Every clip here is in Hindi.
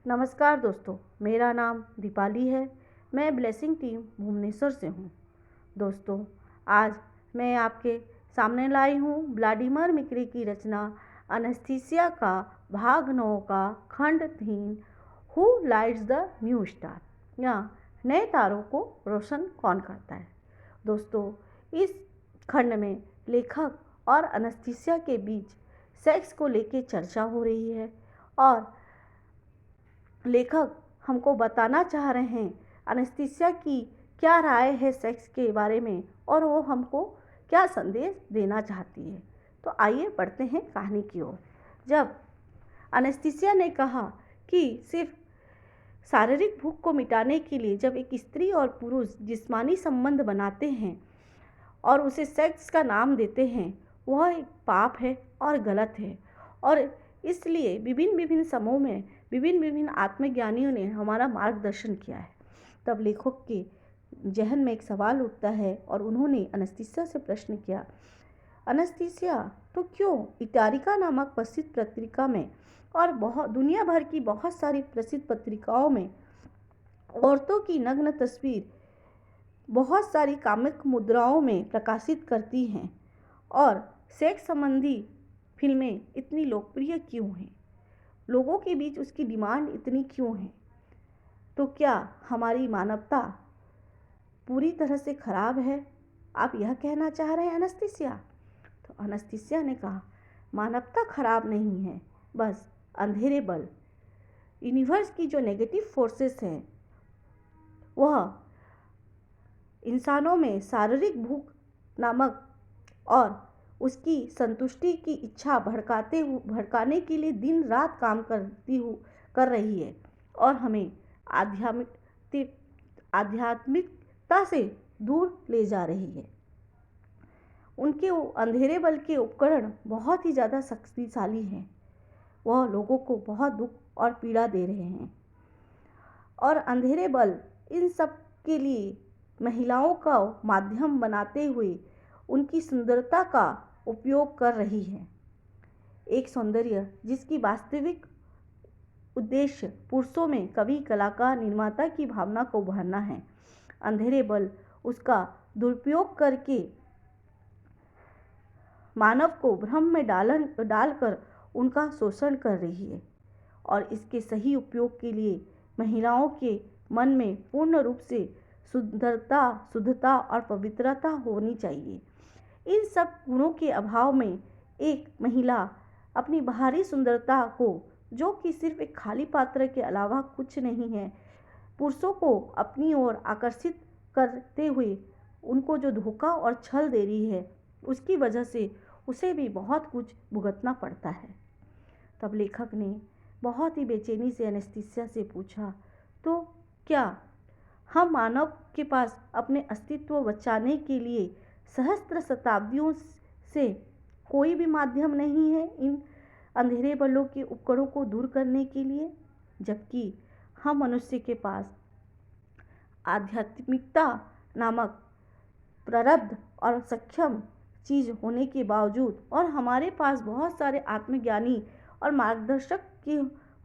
नमस्कार दोस्तों, मेरा नाम दीपाली है। मैं ब्लेसिंग टीम भुवनेश्वर से हूँ। दोस्तों, आज मैं आपके सामने लाई हूँ व्लादिमीर मिक्री की रचना एनेस्थीसिया का भाग 9 का खंड 3 who lights the new star या नए तारों को रोशन कौन करता है। दोस्तों, इस खंड में लेखक और एनेस्थीसिया के बीच सेक्स को लेकर चर्चा हो रही है और लेखक हमको बताना चाह रहे हैं एनेस्थीसिया की क्या राय है सेक्स के बारे में और वो हमको क्या संदेश देना चाहती है। तो आइए बढ़ते हैं कहानी की ओर। जब एनेस्थीसिया ने कहा कि सिर्फ शारीरिक भूख को मिटाने के लिए जब एक स्त्री और पुरुष जिस्मानी संबंध बनाते हैं और उसे सेक्स का नाम देते हैं, वह एक पाप है और गलत है। और इसलिए विभिन्न समूह में विभिन्न आत्मज्ञानियों ने हमारा मार्गदर्शन किया है। तब लेखक के जहन में एक सवाल उठता है और उन्होंने एनेस्थीसिया से प्रश्न किया, एनेस्थीसिया, तो क्यों इटारिका नामक प्रसिद्ध पत्रिका में और दुनिया भर की बहुत सारी प्रसिद्ध पत्रिकाओं में औरतों की नग्न तस्वीर बहुत सारी कामिक मुद्राओं में प्रकाशित करती हैं और सेक्स संबंधी फिल्में इतनी लोकप्रिय क्यों हैं? लोगों के बीच उसकी डिमांड इतनी क्यों है? तो क्या हमारी मानवता पूरी तरह से खराब है? आप यह कहना चाह रहे हैं एनेस्थीसिया? तो एनेस्थीसिया ने कहा, मानवता खराब नहीं है, बस अंधेरे बल, यूनिवर्स की जो नेगेटिव फोर्सेस हैं वह इंसानों में शारीरिक भूख नामक और उसकी संतुष्टि की इच्छा भड़काने के लिए दिन रात काम कर रही है और हमें आध्यात्मिकता से दूर ले जा रही है। उनके अंधेरे बल के उपकरण बहुत ही ज़्यादा शक्तिशाली हैं। वह लोगों को बहुत दुख और पीड़ा दे रहे हैं और अंधेरे बल इन सब के लिए महिलाओं का माध्यम बनाते हुए उनकी सुंदरता का उपयोग कर रही है। एक सौंदर्य जिसकी वास्तविक उद्देश्य पुरुषों में कवि, कलाकार, निर्माता की भावना को उभारना है। अंधेरे बल उसका दुरुपयोग करके मानव को भ्रम में डालकर उनका शोषण कर रही है और इसके सही उपयोग के लिए महिलाओं के मन में पूर्ण रूप से शुद्धता और पवित्रता होनी चाहिए। इन सब गुणों के अभाव में एक महिला अपनी बाहरी सुंदरता को, जो कि सिर्फ एक खाली पात्र के अलावा कुछ नहीं है, पुरुषों को अपनी ओर आकर्षित करते हुए उनको जो धोखा और छल दे रही है, उसकी वजह से उसे भी बहुत कुछ भुगतना पड़ता है। तब लेखक ने बहुत ही बेचैनी से एनेस्थीसिया से पूछा, तो क्या हम मानव के पास अपने अस्तित्व बचाने के लिए सहस्त्र शताब्दियों से कोई भी माध्यम नहीं है इन अंधेरे बलों के उपकरणों को दूर करने के लिए, जबकि हम मनुष्य के पास आध्यात्मिकता नामक प्रारब्ध और सक्षम चीज़ होने के बावजूद और हमारे पास बहुत सारे आत्मज्ञानी और मार्गदर्शक के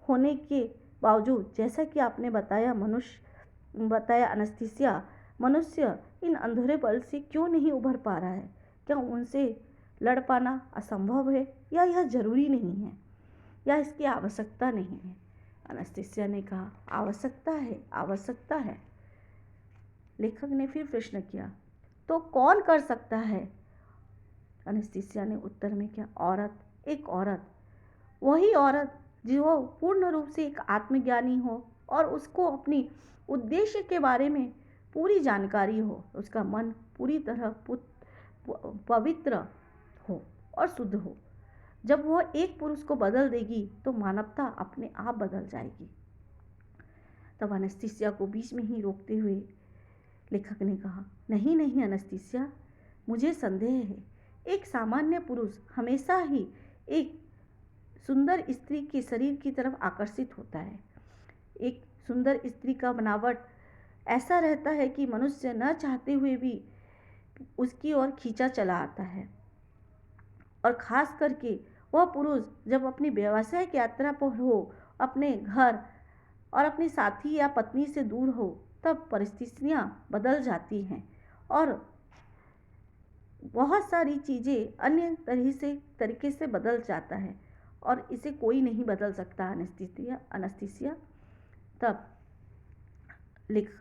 होने के बावजूद, जैसा कि आपने बताया एनेस्थीसिया, मनुष्य इन अंधेरे बल से क्यों नहीं उभर पा रहा है? क्या उनसे लड़ पाना असंभव है या यह जरूरी नहीं है या इसकी आवश्यकता नहीं है? एनेस्थीसिया ने कहा, आवश्यकता है। लेखक ने फिर प्रश्न किया, तो कौन कर सकता है? एनेस्थीसिया ने उत्तर में किया, एक औरत, वही औरत जो पूर्ण रूप से एक आत्मज्ञानी हो और उसको अपनी उद्देश्य के बारे में पूरी जानकारी हो, उसका मन पूरी तरह पवित्र हो और शुद्ध हो। जब वह एक पुरुष को बदल देगी तो मानवता अपने आप बदल जाएगी। तब एनेस्थीसिया को बीच में ही रोकते हुए लेखक ने कहा, नहीं एनेस्थीसिया, मुझे संदेह है। एक सामान्य पुरुष हमेशा ही एक सुंदर स्त्री के शरीर की तरफ आकर्षित होता है। एक सुंदर स्त्री का बनावट ऐसा रहता है कि मनुष्य न चाहते हुए भी उसकी ओर खींचा चला आता है और खास करके वह पुरुष जब अपनी व्यावसायिक यात्रा पर हो, अपने घर और अपने साथी या पत्नी से दूर हो तब परिस्थितियाँ बदल जाती हैं और बहुत सारी चीज़ें अन्य तरीके से बदल जाता है और इसे कोई नहीं बदल सकता। अनस्तीसिया तब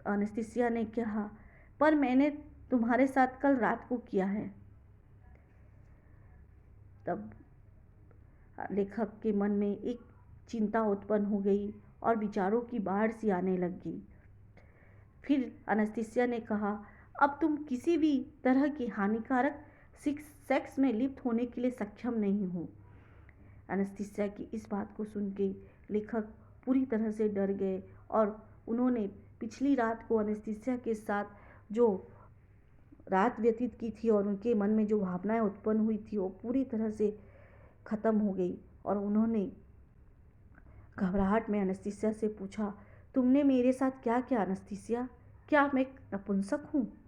अनस्तीसिया ने कहा, पर मैंने तुम्हारे साथ कल रात को किया है। तब लेखक के मन में एक चिंता उत्पन्न हो गई और विचारों की बाढ़ सी आने लग गई। फिर अनस्तीसिया ने कहा, अब तुम किसी भी तरह की हानिकारक सेक्स में लिप्त होने के लिए सक्षम नहीं हो। अनस्तीसिया की इस बात को सुन के लेखक पूरी तरह से डर गए और उन्होंने पिछली रात को अनस्तीसिया के साथ जो रात व्यतीत की थी और उनके मन में जो भावनाएं उत्पन्न हुई थी वो पूरी तरह से ख़त्म हो गई। और उन्होंने घबराहट में अनस्तीसिया से पूछा, तुमने मेरे साथ क्या किया अनस्तीसिया? क्या मैं नपुंसक हूँ?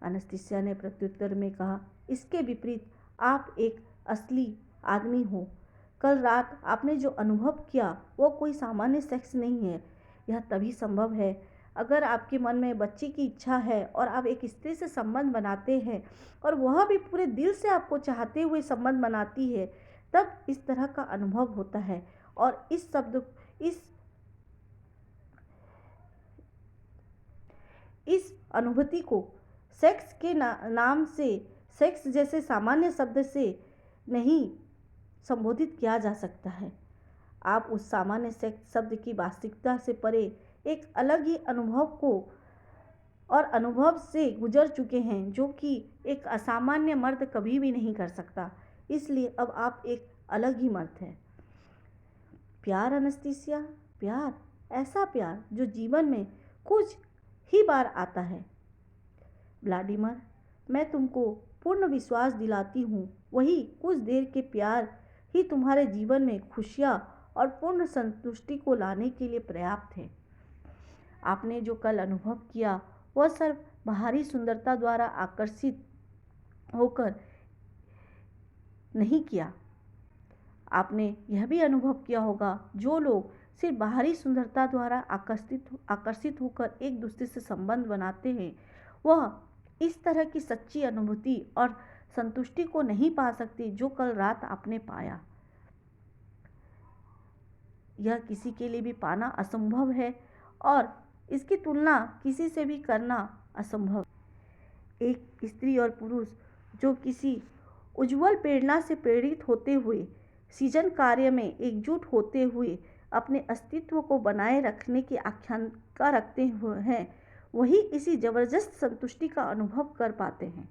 अनस्तीसिया ने प्रत्युत्तर में कहा, इसके विपरीत आप एक असली आदमी हो। कल रात आपने जो अनुभव किया वो कोई सामान्य सेक्स नहीं है। यह तभी संभव है अगर आपके मन में बच्चे की इच्छा है और आप एक स्त्री से संबंध बनाते हैं और वह भी पूरे दिल से आपको चाहते हुए संबंध बनाती है, तब इस तरह का अनुभव होता है। और इस अनुभूति को सेक्स के नाम से, सेक्स जैसे सामान्य शब्द से नहीं संबोधित किया जा सकता है। आप उस सामान्य सेक्स शब्द की वास्तविकता से परे एक अलग ही अनुभव से गुजर चुके हैं जो कि एक असामान्य मर्द कभी भी नहीं कर सकता। इसलिए अब आप एक अलग ही मर्द हैं। प्यार अनस्तीसिया, प्यार, ऐसा प्यार जो जीवन में कुछ ही बार आता है। व्लादिमीर, मैं तुमको पूर्ण विश्वास दिलाती हूँ, वही कुछ देर के प्यार ही तुम्हारे जीवन में खुशियाँ और पूर्ण संतुष्टि को लाने के लिए पर्याप्त है। आपने जो कल अनुभव किया वह सिर्फ बाहरी सुंदरता द्वारा आकर्षित होकर नहीं किया। आपने यह भी अनुभव किया होगा, जो लोग सिर्फ बाहरी सुंदरता द्वारा आकर्षित होकर एक दूसरे से संबंध बनाते हैं, वह इस तरह की सच्ची अनुभूति और संतुष्टि को नहीं पा सकते जो कल रात आपने पाया। यह किसी के लिए भी पाना असंभव है और इसकी तुलना किसी से भी करना असंभव। एक स्त्री और पुरुष जो किसी उज्ज्वल प्रेरणा से प्रेरित होते हुए सृजन कार्य में एकजुट होते हुए अपने अस्तित्व को बनाए रखने की आकांक्षा रखते हुए हैं, वही इसी जबरदस्त संतुष्टि का अनुभव कर पाते हैं।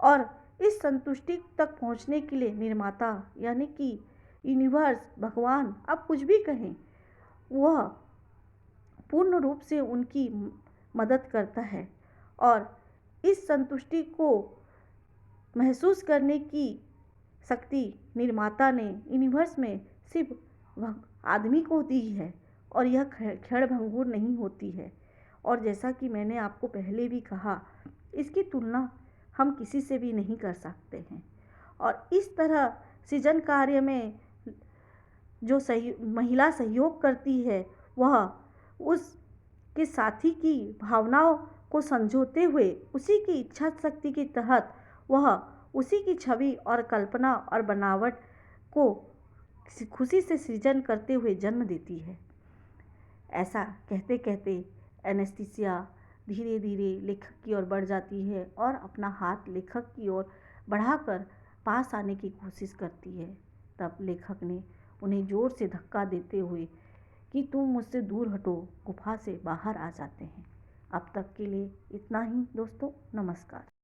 और इस संतुष्टि तक पहुंचने के लिए निर्माता यानी कि यूनिवर्स, भगवान, आप कुछ भी कहें, वह पूर्ण रूप से उनकी मदद करता है। और इस संतुष्टि को महसूस करने की शक्ति निर्माता ने यूनिवर्स में सिर्फ आदमी को दी है और यह क्षणभंगुर नहीं होती है। और जैसा कि मैंने आपको पहले भी कहा, इसकी तुलना हम किसी से भी नहीं कर सकते हैं। और इस तरह सृजन कार्य में जो महिला सहयोग करती है, वह उसके साथी की भावनाओं को समझते हुए उसी की इच्छा शक्ति के तहत वह उसी की छवि और कल्पना और बनावट को खुशी से सृजन करते हुए जन्म देती है। ऐसा कहते कहते एनेस्थीसिया धीरे धीरे लेखक की ओर बढ़ जाती है और अपना हाथ लेखक की ओर बढ़ाकर पास आने की कोशिश करती है। तब लेखक ने उन्हें जोर से धक्का देते हुए कि तुम मुझसे दूर हटो, गुफा से बाहर आ जाते हैं। अब तक के लिए इतना ही दोस्तों, नमस्कार।